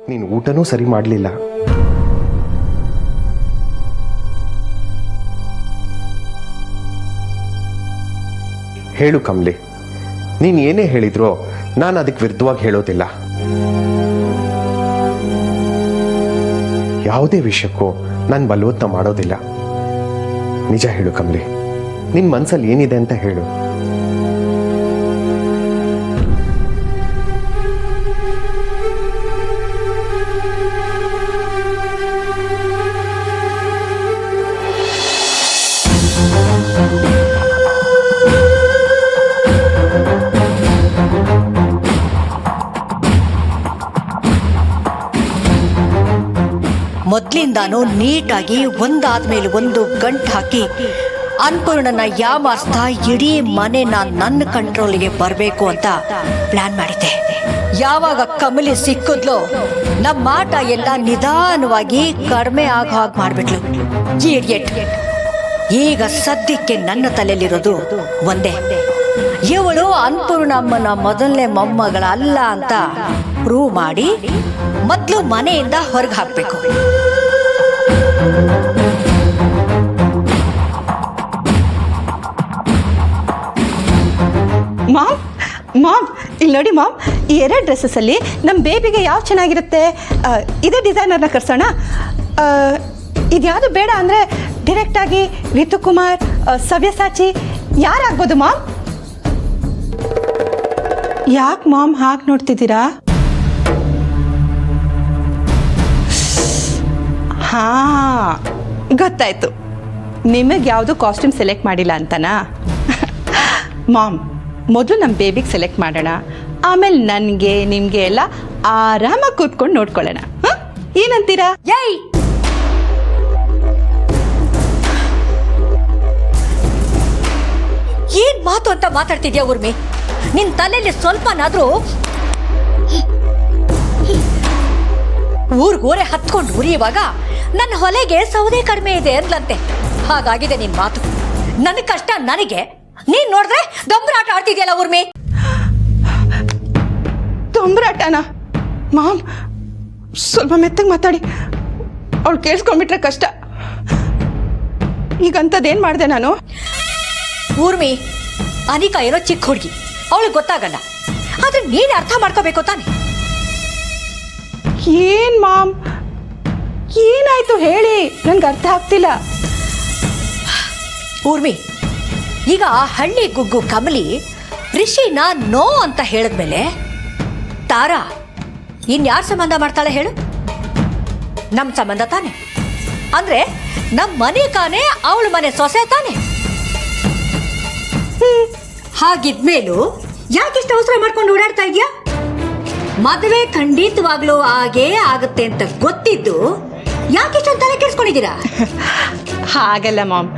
ನೀನು ಊಟನೂ ಸರಿ ಮಾಡಲಿಲ್ಲ. ಹೇಳು ಕಮಲಿ, ನೀನು ಏನೇ ಹೇಳಿದ್ರೋ ನಾನು ಅದಕ್ಕೆ ವಿರುದ್ಧವಾಗಿ ಹೇಳೋದಿಲ್ಲ. ಯಾವುದೇ ವಿಷಯಕ್ಕೂ ನಾನು ಬಲವತ್ನ ಮಾಡೋದಿಲ್ಲ. ನಿಜ ಹೇಳು ಕಮಲಿ, ನಿನ್ನ ಮನಸ್ಸಲ್ಲಿ ಏನಿದೆ ಅಂತ ಹೇಳು. ಮೊದ್ಲಿಂದಾನು ನೀಟಾಗಿ ಒಂದಾದ್ಮೇಲೆ ಒಂದು ಗಂಟು ಹಾಕಿ ಅನ್ಪೂರ್ಣನ ಯಾಮಾರಿಸ್ತಾ ಇಡೀ ಮನೆನ ನನ್ನ ಕಂಟ್ರೋಲ್ಗೆ ಬರಬೇಕು ಅಂತ ಪ್ಲಾನ್ ಮಾಡಿದ್ದೆ. ಯಾವಾಗ ಕಮಲಿ ಸಿಕ್ಕಿದ್ಲೋ ನಮ್ಮ ಮಾಟ ಎಲ್ಲ ನಿಧಾನವಾಗಿ ಕಡಿಮೆ ಆಗೋ ಹಾಗೆ ಮಾಡ್ಬಿಟ್ಲು. ಇಡಿಯಟ್. ಈಗ ಸದ್ಯಕ್ಕೆ ನನ್ನ ತಲೆಯಲ್ಲಿರೋದು ಒಂದೇ, ಇವಳು ಅನ್ಪೂರ್ಣಮ್ಮನ ಮೊದಲನೇ ಮೊಮ್ಮಗಳಲ್ಲ ಅಂತ ಪ್ರೂವ್ ಮಾಡಿ ಮೊದಲು ಮನೆಯಿಂದ ಹೊರಗೆ ಹಾಕ್ಬೇಕು. ಮಾಮ್ ಮಾಮ್ ಇಲ್ಲಿ ನೋಡಿ ಮಾಮ್, ಈ 2 ಡ್ರೆಸ್ಸಲ್ಲಿ ನಮ್ಮ ಬೇಬಿಗೆ ಯಾವ ಚೆನ್ನಾಗಿರುತ್ತೆ, ಇದೇ ಡಿಸೈನರ್ನ ಕರ್ಸೋಣ. ಇದ್ಯಾವುದು ಬೇಡ ಅಂದರೆ ಡೈರೆಕ್ಟಾಗಿ ರಿತುಕುಮಾರ್, ಸವ್ಯಸಾಚಿ ಯಾರಾಗ್ಬೋದು ಮಾಮ್? ಯಾಕೆ ಮಾಮ್ ಹಾಗೆ ನೋಡ್ತಿದ್ದೀರಾ? ಹಾಂ, ಗೊತ್ತಾಯ್ತು, ನಿಮಗೆ ಯಾವುದು ಕಾಸ್ಟ್ಯೂಮ್ ಸೆಲೆಕ್ಟ್ ಮಾಡಿಲ್ಲ ಅಂತನಾ? ಮಾಮ್, ಮೊದಲು ನಮ್ಮ ಬೇಬಿಗೆ ಸೆಲೆಕ್ಟ್ ಮಾಡೋಣ, ಆಮೇಲೆ ನನಗೆ ನಿಮಗೆ ಎಲ್ಲ ಆರಾಮಾಗಿ ಕೂತ್ಕೊಂಡು ನೋಡ್ಕೊಳ್ಳೋಣ. ಏನಂತೀರಾ? ಏಯ್, ಏನ್ ಮಾತು ಅಂತ ಮಾತಾಡ್ತಿದ್ಯಾ ಊರ್ಮಿ? ನಿನ್ ತಲೆಯಲ್ಲಿ ಸ್ವಲ್ಪನಾದ್ರೂ ಊರ್ಗೋರೆ ಹತ್ಕೊಂಡು ಉರಿಯುವಾಗ ನನ್ನ ಹೊಲೆಗೆ ಸೌದೆ ಕಡಿಮೆ ಇದೆ ಅಂದ್ಲಂತೆ. ಹಾಗಾಗಿದೆ ನಿನ್ ಮಾತು. ನನ್ನ ಕಷ್ಟ ನನಗೆ, ನೀನ್ ನೋಡಿದ್ರೆ ದೊಂಬರಾಟ ಆಡ್ತಿದ್ಯಲ್ಲ ಊರ್ಮಿ. ದೊಂಬರಾಟನಾ? ಮಾಮ್, ಸ್ವಲ್ಪ ಮೆತ್ತಗೆ ಮಾತಾಡಿ, ಅವಳು ಕೇಳಿಸ್ಕೊಂಡ್ಬಿಟ್ರೆ ಕಷ್ಟ. ಈಗಂಥದ್ದೇನು ಮಾಡಿದೆ ನಾನು? ಊರ್ಮಿ, ಅನಿಕಾ ಏನೋ ಚಿಕ್ಕ ಹುಡುಗಿ, ಅವಳಿಗೆ ಗೊತ್ತಾಗಲ್ಲ. ಆದ್ರೆ ನೀನ್ ಅರ್ಥ ಮಾಡ್ಕೋಬೇಕು ತಾನೆ. ಏನ್ ಮಾಮ್, ಏನಾಯ್ತು ಹೇಳಿ, ನನ್ಗೆ ಅರ್ಥ ಆಗ್ತಿಲ್ಲ. ಊರ್ಮಿ, ಈಗ ಹಳ್ಳಿ ಗುಗ್ಗು ಕಮಲಿ ರಿಷಿನ ನೋ ಅಂತ ಹೇಳಿದ್ಮೇಲೆ ತಾರಾ ಇನ್ಯಾರ ಸಂಬಂಧ ಮಾಡ್ತಾಳೆ ಹೇಳು? ನಮ್ಮ ಸಂಬಂಧ ತಾನೆ. ಅಂದ್ರೆ ನಮ್ಮ ಮನೆ ಕಾನೆ ಅವಳ ಮನೆ ಸೊಸೆ ತಾನೆ. ಹಾಗಿದ್ಮೇಲೂ ಯಾಕಿಷ್ಟು ಅವಸರ ಮಾಡ್ಕೊಂಡು ಓಡಾಡ್ತಾ ಇದ್ಯಾ? ಮದುವೆ ಖಂಡಿತವಾಗ್ಲೂ ಆಗೇ ಆಗುತ್ತೆ ಅಂತ ಗೊತ್ತಿದ್ದು ಯಾಕಿಷ್ಟೊಂದು ತಲೆ ಕೆಡಿಸ್ಕೊಂಡಿದ್ದೀರಾ? ಹಾಗಲ್ಲ ಮಾಮ್,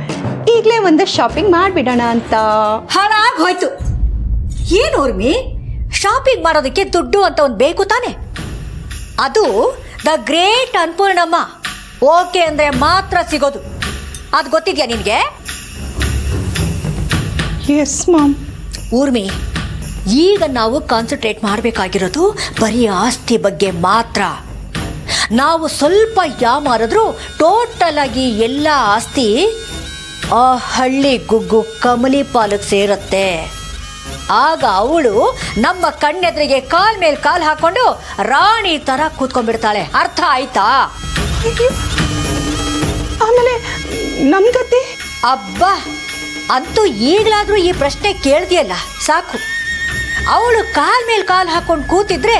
ಈಗಲೇ ಒಂದು ಶಾಪಿಂಗ್ ಮಾಡಿಬಿಡೋಣ ಅಂತ. ಹಾಳಾಗಿ ಹೋಯ್ತು. ಏನು ಊರ್ಮಿ, ಶಾಪಿಂಗ್ ಮಾಡೋದಕ್ಕೆ ದುಡ್ಡು ಅಂತ ಒಂದು ಬೇಕು ತಾನೆ. ಅದು ದ ಗ್ರೇಟ್ ಅನ್ಪೂರ್ಣಮ್ಮ ಓಕೆ ಅಂದ್ರೆ ಮಾತ್ರ ಸಿಗೋದು. ಅದು ಗೊತ್ತಿದ್ಯಾ ನಿನ್ಗೆ? S ma'am. ಊರ್ಮಿ, ಈಗ ನಾವು ಕಾನ್ಸಂಟ್ರೇಟ್ ಮಾಡಬೇಕಾಗಿರೋದು ಬರೀ ಆಸ್ತಿ ಬಗ್ಗೆ ಮಾತ್ರ. ನಾವು ಸ್ವಲ್ಪ ಯಾಮಾರಿದ್ರೂ ಟೋಟಲ್ ಆಗಿ ಎಲ್ಲ ಆಸ್ತಿ ಆ ಹಳ್ಳಿ ಗುಗ್ಗು ಕಮಲಿ ಪಾಲಕ್ ಸೇರುತ್ತೆ. ಆಗ ಅವಳು ನಮ್ಮ ಕಣ್ಣೆದ್ರಿಗೆ ಕಾಲ್ ಮೇಲೆ ಕಾಲ್ ಹಾಕೊಂಡು ರಾಣಿ ತರ ಕೂತ್ಕೊಂಡ್ಬಿಡ್ತಾಳೆ. ಅರ್ಥ ಆಯ್ತಾ? ಆಮೇಲೆ ನಮ್ ಗತಿ? ಅಬ್ಬಾ, ಅಂತೂ ಈಗಲಾದ್ರೂ ಈ ಪ್ರಶ್ನೆ ಕೇಳ್ದಿಯಲ್ಲ ಸಾಕು. ಅವಳು ಕಾಲ್ ಮೇಲೆ ಕಾಲ್ ಹಾಕೊಂಡು ಕೂತಿದ್ರೆ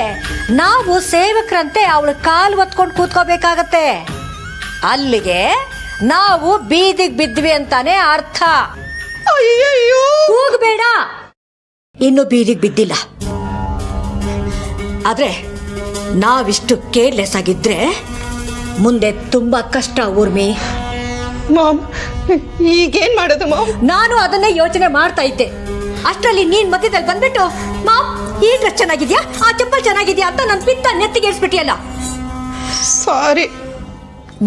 ನಾವು ಸೇವಕರಂತೆ ಅವಳು ಕಾಲ್ ಒತ್ಕೊಂಡು ಕೂತ್ಕೋಬೇಕಾಗತ್ತೆ. ಅಲ್ಲಿಗೆ ನಾವು ಬೀದಿಗೆ ಬಿದ್ವಿ ಅಂತಾನೆ ಅರ್ಥ. ಅಯ್ಯಯ್ಯೋ, ಕೂಗಬೇಡ, ಇನ್ನು ಬೀದಿಗೆ ಬಿದ್ದಿಲ್ಲ. ಆದ್ರೆ ನಾವಿಷ್ಟು ಕೇರ್ಲೆಸ್ ಆಗಿದ್ರೆ ಮುಂದೆ ತುಂಬಾ ಕಷ್ಟ ಊರ್ಮಿ. ಮಾಮ್, ಈಗೇನ್ ಮಾಡೋದು ಮಾಮ್? ನಾನು ಅದನ್ನೇ ಯೋಚನೆ ಮಾಡ್ತಾ ಇದ್ದೆ. ಅಷ್ಟರಲ್ಲಿ ನೀನ್ ಮಧ್ಯದಲ್ಲಿ ಬಂದ್ಬಿಟ್ಟು ಮಾಮ್ ಈ ಡ್ರೆಸ್ ಚೆನ್ನಾಗಿದ್ಯಾ, ಆ ಚಪ್ಪಲ್ ಚೆನ್ನಾಗಿದ್ಯಾ ಅಂತ ನನ್ನ ಪಿತ್ತ ನೆತ್ತಿಗೇರಿಸ್ಬಿಟ್ಟಿಯಲ್ಲ. ಸಾರಿ.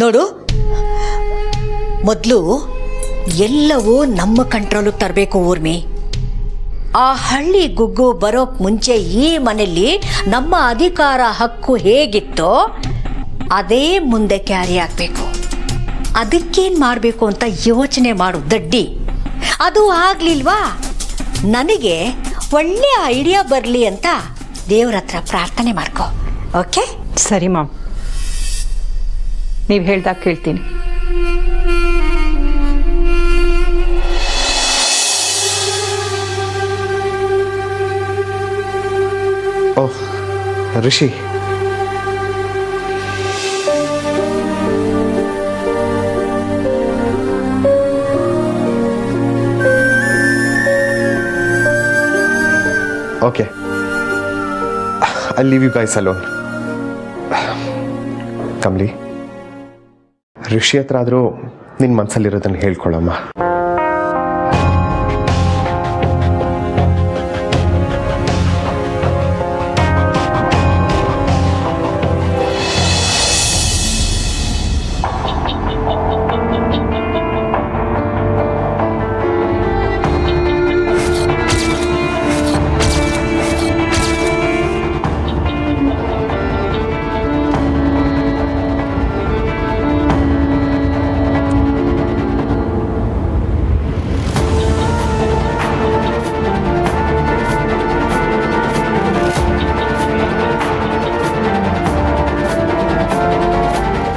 ನೋಡು, ಮೊದಲು ಎಲ್ಲವೂ ನಮ್ಮ ಕಂಟ್ರೋಲಿಗೆ ತರಬೇಕು ಊರ್ಮಿ. ಆ ಹಳ್ಳಿ ಗುಗ್ಗು ಬರೋಕ್ ಮುಂಚೆ ಈ ಮನೆಯಲ್ಲಿ ನಮ್ಮ ಅಧಿಕಾರ ಹಕ್ಕು ಹೇಗಿತ್ತೋ ಅದೇ ಮುಂದೆ ಕ್ಯಾರಿ ಆಗಬೇಕು. ಅದಕ್ಕೇನು ಮಾಡಬೇಕು ಅಂತ ಯೋಚನೆ ಮಾಡು ದಡ್ಡಿ. ಅದು ಆಗ್ಲಿಲ್ವಾ? ನನಗೆ ಒಳ್ಳೆ ಐಡಿಯಾ ಬರಲಿ ಅಂತ ದೇವ್ರ ಹತ್ರ ಪ್ರಾರ್ಥನೆ ಮಾಡ್ಕೊ. ಓಕೆ? ಸರಿ ಮಾಮ್, ನೀವು ಹೇಳ್ದಾಗ ಕೇಳ್ತೀನಿ. Oh Rishi, okay, I leave you guys alone. Kamli, Rishi ಹತ್ರ ಆದರೂ ನಿನ್ನ ಮನಸ್ಸಲ್ಲಿರೋದನ್ನು ಹೇಳ್ಕೊಳ್ಳಮ್ಮ.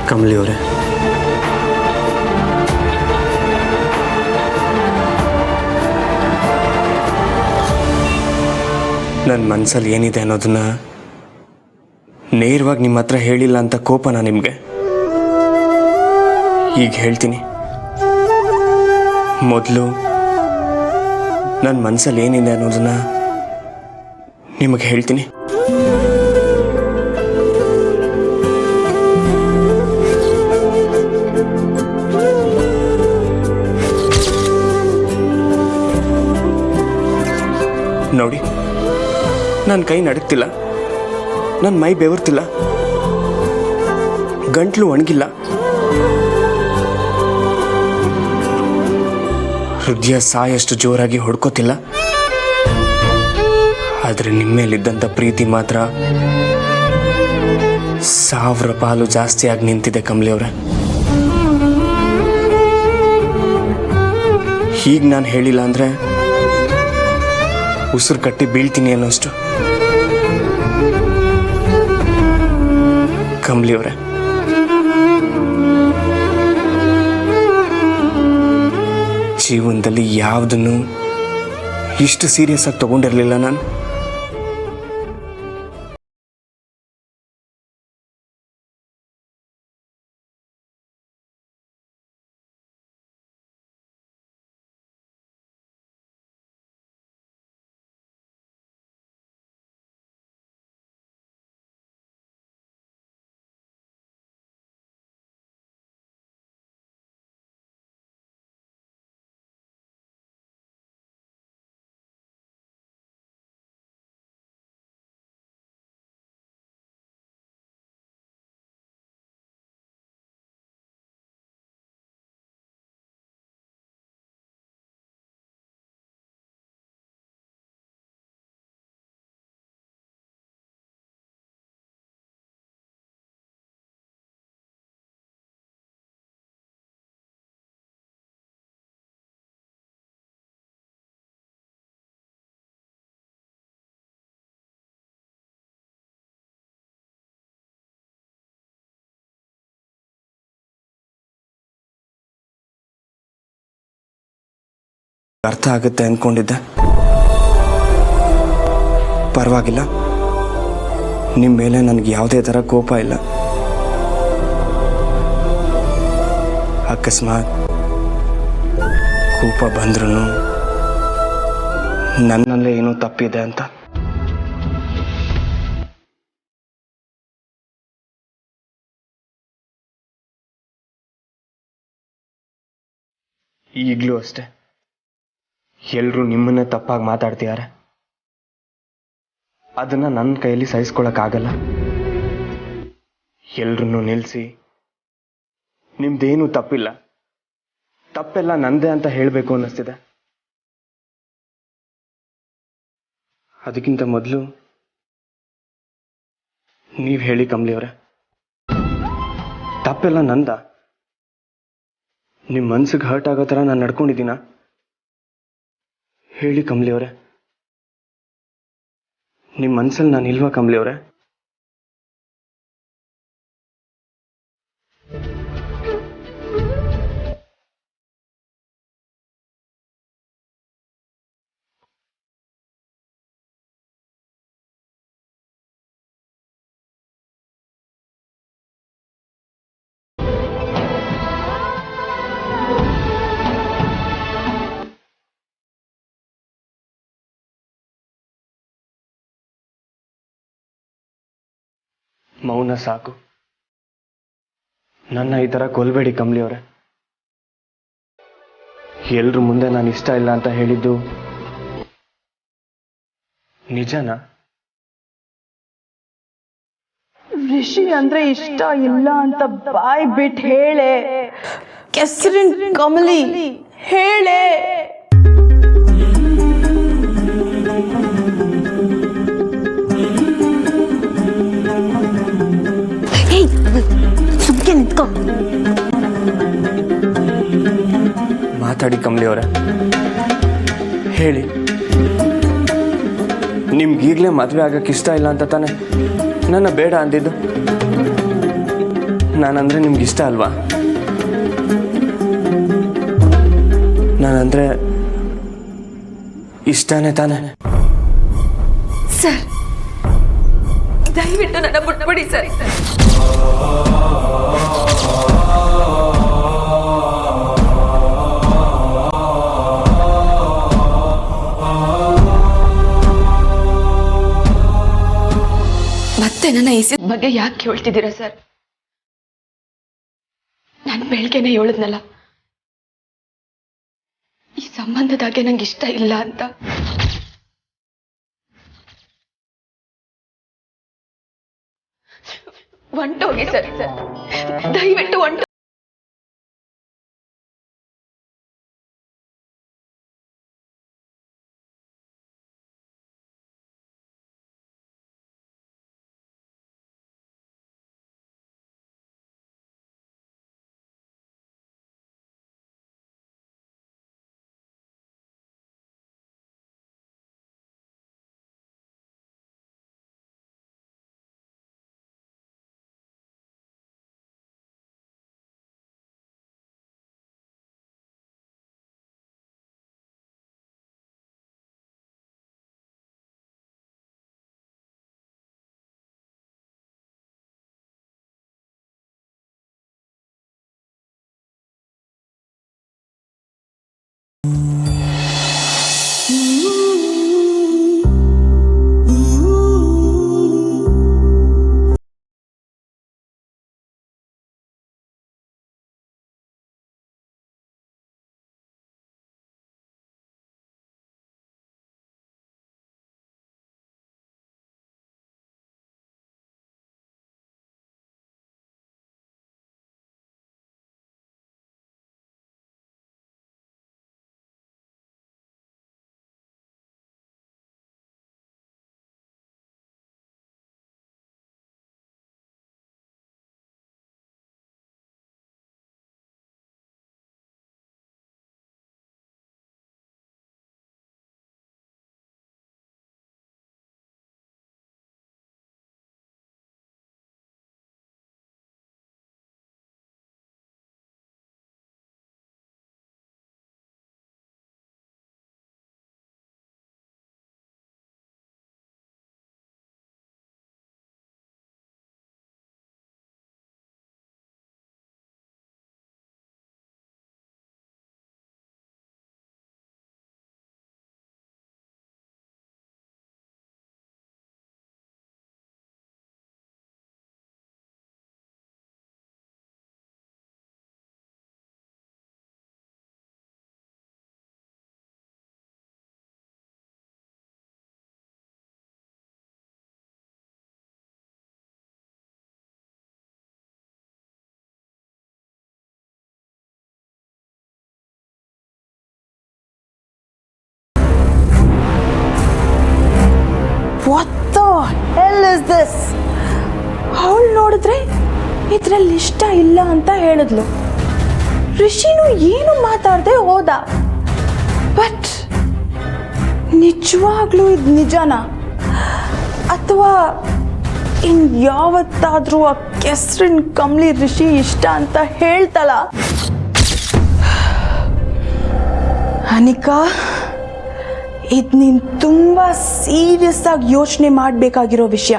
ಕಮಲಿ ಅವರೇ, ನನ್ನ ಮನಸ್ಸಲ್ಲಿ ಏನಿದೆ ಅನ್ನೋದನ್ನ ನೇರವಾಗಿ ನಿಮ್ಮ ಹತ್ರ ಹೇಳಿಲ್ಲ ಅಂತ ಕೋಪನಾ ನಿಮಗೆ? ಈಗ ಹೇಳ್ತೀನಿ. ಮೊದಲು ನನ್ನ ಮನಸ್ಸಲ್ಲಿ ಏನಿದೆ ಅನ್ನೋದನ್ನ ನಿಮಗೆ ಹೇಳ್ತೀನಿ. ನೋಡಿ, ನನ್ನ ಕೈ ನಡುಕ್ತಿಲ್ಲ, ನನ್ನ ಮೈ ಬೆವರ್ತಿಲ್ಲ, ಗಂಟ್ಲು ಒಣಗಿಲ್ಲ, ಹೃದಯ ಸಾಯಷ್ಟು ಜೋರಾಗಿ ಹೊಡ್ಕೋತಿಲ್ಲ. ಆದರೆ ನಿಮ್ಮೇಲಿದ್ದಂಥ ಪ್ರೀತಿ ಮಾತ್ರ 1000 ಪಾಲು ಜಾಸ್ತಿಯಾಗಿ ನಿಂತಿದೆ ಕಮಲಿ ಅವರೇ. ಹೀಗೆ ನಾನು ಹೇಳಿಲ್ಲ ಅಂದರೆ ಉಸಿರು ಕಟ್ಟಿ ಬೀಳ್ತೀನಿ ಅನ್ನೋಷ್ಟು. ಕಮಲಿ ಅವರೇ, ಜೀವನದಲ್ಲಿ ಯಾವುದನ್ನು ಇಷ್ಟು ಸೀರಿಯಸ್ ಆಗಿ ತಗೊಂಡಿರಲಿಲ್ಲ ನಾನು. ಅರ್ಥ ಆಗುತ್ತೆ ಅಂದ್ಕೊಂಡಿದ್ದೆ. ಪರವಾಗಿಲ್ಲ, ನಿಮ್ಮ ಮೇಲೆ ನನಗೆ ಯಾವುದೇ ಥರ ಕೋಪ ಇಲ್ಲ. ಅಕಸ್ಮಾತ್ ಕೋಪ ಬಂದ್ರೂ ನನ್ನಲ್ಲೇ ಏನೋ ತಪ್ಪಿದೆ ಅಂತ. ಈಗಲೂ ಅಷ್ಟೇ, ಎಲ್ಲರೂ ನಿಮ್ಮನ್ನೇ ತಪ್ಪಾಗಿ ಮಾತಾಡ್ತಿದ್ದಾರೆ. ಅದನ್ನ ನನ್ನ ಕೈಯಲ್ಲಿ ಸಹಿಸ್ಕೊಳಕ್ಕಾಗಲ್ಲ. ಎಲ್ರನ್ನೂ ನಿಲ್ಲಿಸಿ ನಿಮ್ದೇನೂ ತಪ್ಪಿಲ್ಲ, ತಪ್ಪೆಲ್ಲ ನಂದೇ ಅಂತ ಹೇಳಬೇಕು ಅನ್ನಿಸ್ತಿದೆ. ಅದಕ್ಕಿಂತ ಮೊದಲು ನೀವು ಹೇಳಿ ಕಮಲಿಯವರೇ, ತಪ್ಪೆಲ್ಲ ನಂದ? ನಿಮ್ಮ ಮನ್ಸಿಗೆ ಹರ್ಟ್ ಆಗೋ ಥರ ನಾನು ನಡ್ಕೊಂಡಿದ್ದೀನ? ಹೇಳಿ ಕಮಲಿಯವರೇ, ನಿಮ್ಮ ಮನ್ಸಲ್ಲಿ ನಾನು ಇಲ್ವಾ ಕಮಲಿಯವರೇ? ಮೌನ ಸಾಕು. ನನ್ನ ಈ ಥರ ಕೊಲ್ಬೇಡಿ ಕಮಲಿಯವರೇ. ಎಲ್ರ ಮುಂದೆ ನಾನು ಇಷ್ಟ ಇಲ್ಲ ಅಂತ ಹೇಳಿದ್ದು ನಿಜನಾ? ರಿಷಿ ಅಂದ್ರೆ ಇಷ್ಟ ಇಲ್ಲ ಅಂತ ಬಾಯ್ ಬಿಟ್ಟು ಹೇಳೆ. ಕೆಸರಿನ ಕಮಲಿ ಹೇಳೆ. ಸುಮ್ಕೆ ನಿಂತ್ಕೋ. ಮಾತಾಡಿ ಕಮಲಿಯವರೇ, ಹೇಳಿ. ನಿಮ್ಗೀಗಲೇ ಮದುವೆ ಆಗಕ್ಕೆ ಇಷ್ಟ ಇಲ್ಲ ಅಂತ ತಾನೆ ನನ್ನ ಬೇಡ ಅಂದಿದ್ದು? ನಾನಂದ್ರೆ ನಿಮ್ಗೆ ಇಷ್ಟ ಅಲ್ವಾ? ನಾನಂದ್ರೆ ಇಷ್ಟನೇ ತಾನೆ? ಸರ್, ದಯವಿಟ್ಟು ನನ್ನ ಬಿಟ್ಬಿಡಿ ಸರ್. ಮತ್ತೆ ನನ್ನ ಇಸಿದ ಬಗ್ಗೆ ಯಾಕೆ ಹೇಳ್ತಿದ್ದೀರಾ ಸರ್? ನಾನು ಬೆಳಗ್ಗೆನೆ ಹೇಳಿದ್ನಲ್ಲ, ಈ ಸಂಬಂಧದಾಗೆ ನಂಗೆ ಇಷ್ಟ ಇಲ್ಲ ಅಂತ. ಹೊಂಟೋಗಿ ಸರ್, ದಯವಿಟ್ಟು ಹೊಂಟು. ಇದ್ರಲ್ಲಿ ಇಷ್ಟ ಇಲ್ಲ ಅಂತ ಹೇಳಿದ್ಲು. ರಿಷಿನು ಏನು ಮಾತಾಡದೆ ಹೋದ. ಬಟ್ ನಿಜವಾಗ್ಲೂ ಇದು ನಿಜನಾ, ಅಥವಾ ಯಾವತ್ತಾದ್ರೂ ಆ ಕೆಸರಿನ ಕಮ್ಲಿ ರಿಷಿ ಇಷ್ಟ ಅಂತ ಹೇಳ್ತಲ್ಲ? ಅನಿಕಾ, ಇದು ನೀನು ತುಂಬ ಸೀರಿಯಸ್ ಆಗಿ ಯೋಚನೆ ಮಾಡಬೇಕಾಗಿರೋ ವಿಷಯ.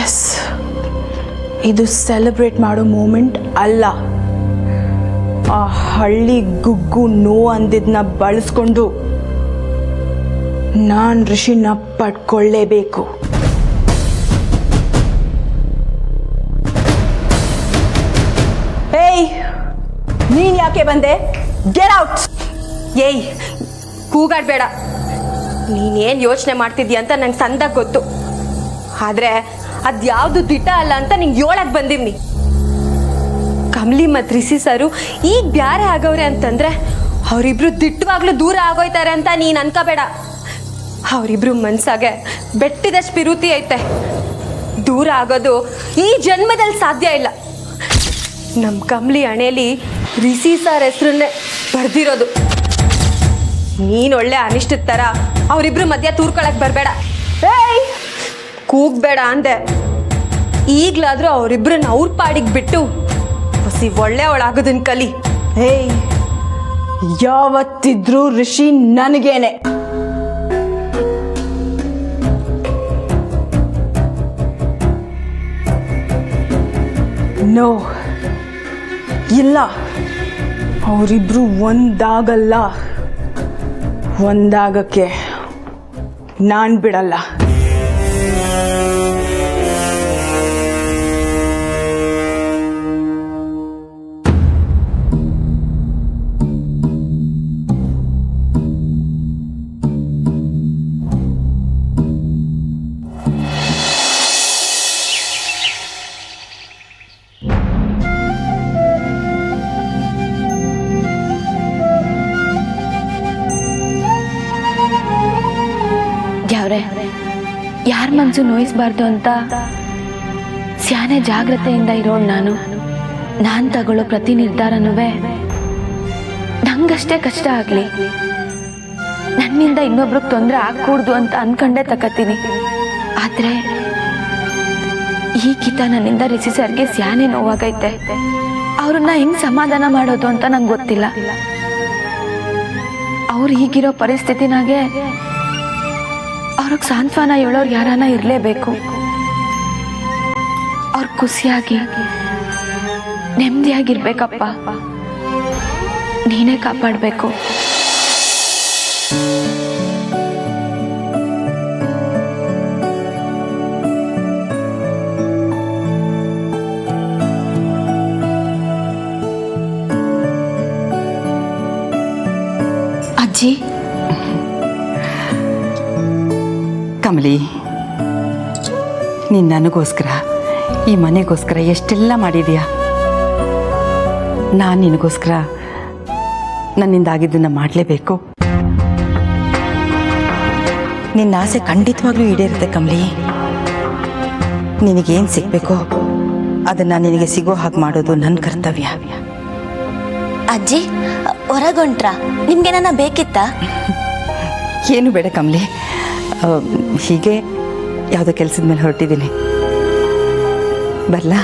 ಎಸ್, ಇದು ಸೆಲೆಬ್ರೇಟ್ ಮಾಡೋ ಮೂಮೆಂಟ್ ಅಲ್ಲ. ಆ ಹಳ್ಳಿ ಗುಗ್ಗು ನೋ ಅಂದಿದ್ನ ಬಳಸ್ಕೊಂಡು ನಾನು ಋಷಿನ ಪಡ್ಕೊಳ್ಳೇಬೇಕು. ಏಯ್, ನೀನ್ ಯಾಕೆ ಬಂದೆ? Get out! ಏಯ್, ಕೂಗಾಡ್ಬೇಡ. ನೀನೇನು ಯೋಚನೆ ಮಾಡ್ತಿದ್ಯಾ ಅಂತ ನಂಗೆ ಸಂದಾಗ ಗೊತ್ತು. ಆದರೆ ಅದ್ಯಾವುದು ದಿಟ ಅಲ್ಲ ಅಂತ ನಿಂಗೆ ಹೇಳಕ್ಕೆ ಬಂದಿವ್ನಿ. ಕಮಲಿ ಮತ್ತು ರಿಷಿ ಸರು ಈಗ ಬ್ಯಾರೆ ಆಗವ್ರೆ ಅಂತಂದ್ರೆ ಅವರಿಬ್ರು ದಿಟ್ಟವಾಗ್ಲೂ ದೂರ ಆಗೋಯ್ತಾರೆ ಅಂತ ನೀನು ಅನ್ಕೋಬೇಡ. ಅವರಿಬ್ರು ಮನ್ಸಾಗೆ ಬೆಟ್ಟಿದಷ್ಟು ಪಿರುತಿ ಐತೆ. ದೂರ ಆಗೋದು ಈ ಜನ್ಮದಲ್ಲಿ ಸಾಧ್ಯ ಇಲ್ಲ. ನಮ್ಮ ಕಮಲಿ ಹಣೆಯಲ್ಲಿ ರಿಷಿ ಸರ್ ಹೆಸರನ್ನೇ ಬರ್ದಿರೋದು. ನೀನು ಒಳ್ಳೆ ಅನಿಷ್ಟದ ಥರ ಅವರಿಬ್ರು ಮಧ್ಯ ತೂರ್ಕೊಳಕ್ಕೆ ಬರಬೇಡ. ಏಯ್, ಕೂಗ್ಬೇಡ ಅಂದೆ. ಈಗಲಾದರೂ ಅವರಿಬ್ರನ್ನ ಅವ್ರ ಪಾಡಿಗೆ ಬಿಟ್ಟು ಹೊಸಿ ಒಳ್ಳೆಯವಳಾಗೋದನ್ನ ಕಲಿ. ಏಯ್, ಯಾವತ್ತಿದ್ರೂ ಋಷಿ ನನಗೇನೆ. ನೋ, ಇಲ್ಲ, ಅವರಿಬ್ರು ಒಂದಾಗಲ್ಲ. ಒಂದಾಗಕ್ಕೆ ನಾನು ಬಿಡಲ್ಲ. ಯಾವ್ರೆ ಯಾರ ಮನಸ್ಸು ನೋಯಿಸ್ಬಾರ್ದು ಅಂತ ಸ್ಯಾನೆ ಜಾಗ್ರತೆಯಿಂದ ಇರೋಳು ನಾನು ತಗೊಳ್ಳೋ ಪ್ರತಿ ನಿರ್ಧಾರನೂ ನಂಗಷ್ಟೇ ಕಷ್ಟ ಆಗಲಿ, ನನ್ನಿಂದ ಇನ್ನೊಬ್ರಿಗೆ ತೊಂದರೆ ಆಗ್ಕೂಡ್ದು ಅಂತ ಅನ್ಕೊಂಡೇ ತಕತೀನಿ. ಆದರೆ ಈಗಿತ ನನ್ನಿಂದ ರಿಷಿ ಸರ್ಗೆ ಸ್ಯಾನೆ ನೋವಾಗೈತೆ. ಅವ್ರನ್ನ ಹೆಂಗ್ ಸಮಾಧಾನ ಮಾಡೋದು ಅಂತ ನಂಗೆ ಗೊತ್ತಿಲ್ಲ. ಅವ್ರು ಈಗಿರೋ ಪರಿಸ್ಥಿತಿನಾಗೆ ಅವ್ರಿಗೆ ಸಾಂತ್ವನ ಹೇಳೋರು ಯಾರಾನ ಇರಲೇಬೇಕು. ಅವ್ರು ಖುಷಿಯಾಗಿ ನೆಮ್ಮದಿಯಾಗಿರ್ಬೇಕಪ್ಪ. ನೀನೇ ಕಾಪಾಡಬೇಕು. ಅಜ್ಜಿ, ಕಮಲಿ, ನೀನು ನನಗೋಸ್ಕರ ಈ ಮನೆಗೋಸ್ಕರ ಎಷ್ಟೆಲ್ಲ ಮಾಡಿದೀಯ. ನಾನು ನಿನಗೋಸ್ಕರ ನನ್ನಿಂದಾಗಿದ್ದನ್ನು ಮಾಡಲೇಬೇಕು. ನಿನ್ನ ಆಸೆ ಖಂಡಿತವಾಗ್ಲೂ ಈಡೇರುತ್ತೆ ಕಮಲಿ. ನಿನಗೇನು ಸಿಗಬೇಕೋ ಅದನ್ನು ನಿನಗೆ ಸಿಗೋ ಹಾಗೆ ಮಾಡೋದು ನನ್ನ ಕರ್ತವ್ಯ. ಅಜ್ಜಿ, ಹೊರಗೊಂಟ್ರ? ನಿಮ್ಗೇನ ಬೇಕಿತ್ತಾ? ಏನು ಬೇಡ ಕಮಲಿ, ಹೀಗೆ ಯಾವುದೋ ಕೆಲಸದ ಮೇಲೆ ಹೊರಟಿದ್ದೀನಿ. ಬರಲಾ?